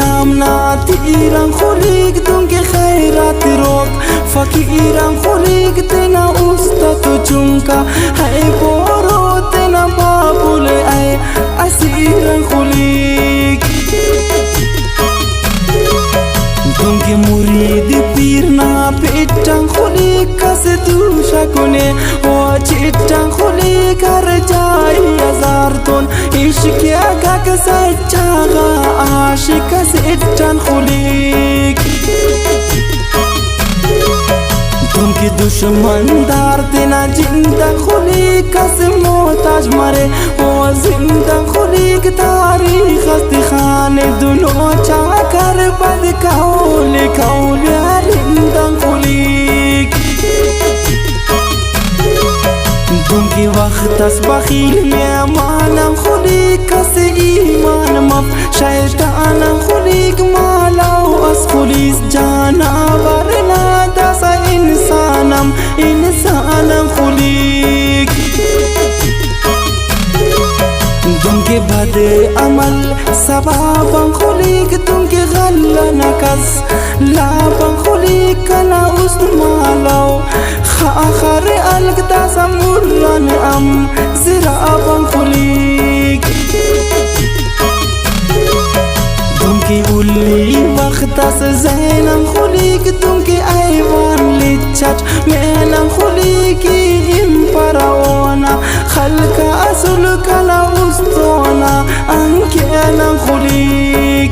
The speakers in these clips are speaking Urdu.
نامنا تیران خلیق دونکه خیرات روک فقیران خلیق تینا استا تو چونکا ہے بورو تینا بابول اے اسیران خلیق دونکه مرید پیرنا پیٹان خلیق کس دوشا کنے و چیٹان خلیق ہر جائی ازارتون عشق اگا کسچا غا عاشق سیٹان خلیق دونکه دشمن دار تینا جندان خلیق کس محتاج مرے و زندان خلیق تاریخ است خان دنو چاکر بد کول رندان خلیق دونکه وقت اس بخیل میمانم خلیق کس ایمان مف شیطانم خلیق مالاو اس خلیص جانور نادس انسانم خلیق دونکه بد عمل سبابم خلیق دونکه غل نکس لابم خلیق کنا است مالاو خاخر الگ داسا مرن ام زرابم خلیق دونکه اولی وقت اس زینم خلیق دونکه ایوان لیچت مینم خلیقی امپراونا خلق اصل کلا استونا انکینم خلیق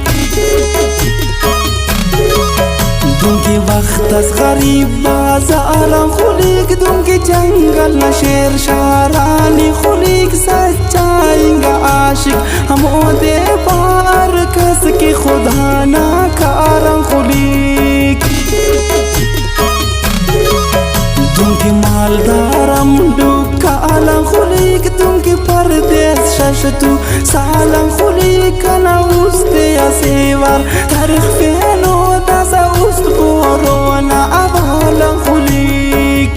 دونکه وقت از غریب بازارم خلیق دونکه جنگل نشیر شارانی خلیق سچائنگا عاشق هموده بار کس کی خدا ناکارم خلیق دونکه مالدارم دوکالم خلیق دونکه پردیس ششتو سالم خلیق کنا اوسته اسیوار تاریخ فینو داسا اوست بورونا ابالم خلیق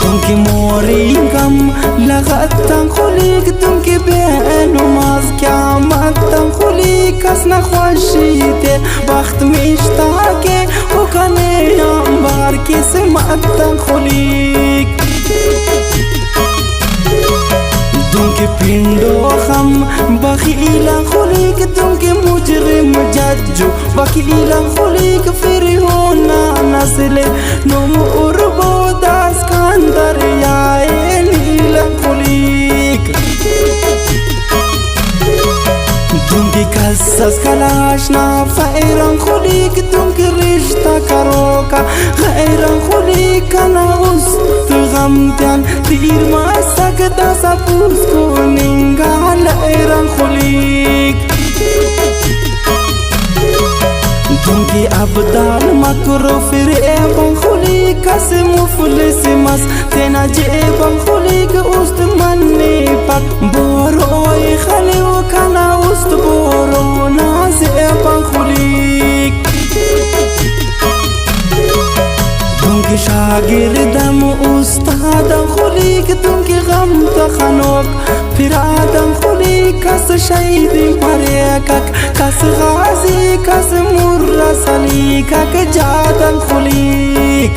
دونکه مورینگم لغتم خلیق دونکه بینو ماز قیامتم خلیق کس نخوشیده وقت میشتاکه او کنه بار قسمتم خلیق دونکه پندو خم بخیلم خلیق دونکه مجرم ججو وکیلم خلیق فریونا نسل نمور بود از کندریای نیلم خلیق دونکه کس از کلاش نا فیرم خلیق دونکه رشتہ کرو کا غیرم خلیق کنا است غمتن تیر ماسک داسا پوس کو ننگا لیرم خلیق دونکه ابدال مکرو فریبم خلیق کس مفلس مس تینا جیبم خلیق است منی پک بوروی خلیو کنا است بورو نازیبم خلیق دونکه شاگردم استادم خلیق دونکه غم تخنوک پیرادم خلیق کس شهید پریکک کس غازی کس مرسلی کک جادم خلیق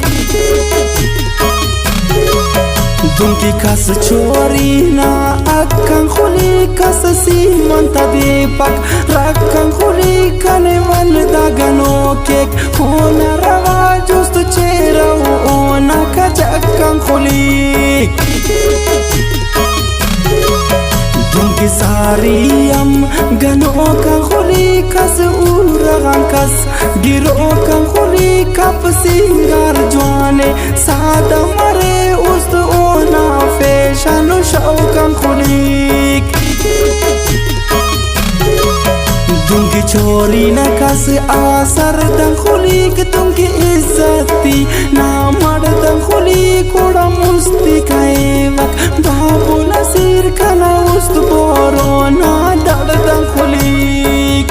دونکه کس چوری نا اکن خلیق کس سیمن تدی پک رکن خلیق کنه ولدا گنو کیک خون روا جست چیرو اونا کچکن خلیق دونکه ساریم گنو کن خلیق کس اورغن کس گیرو کن خلیق کپ سینگار جوانے سادا مرے است اونا فیشن شوکن خلیق دونکه چوری نکس آسر دن خلیق دونکه عزتی نامردن خلیق اوڑا مستی کئی وقت بابو نصیر کنا است بورو نادردن خلیق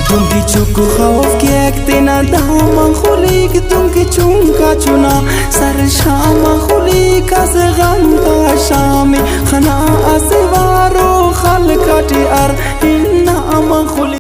دونکه چوکو خوف که اکتینا دامن خلیق دونکه چونکا چونا سر شام خلیق از غم تا شامی خنا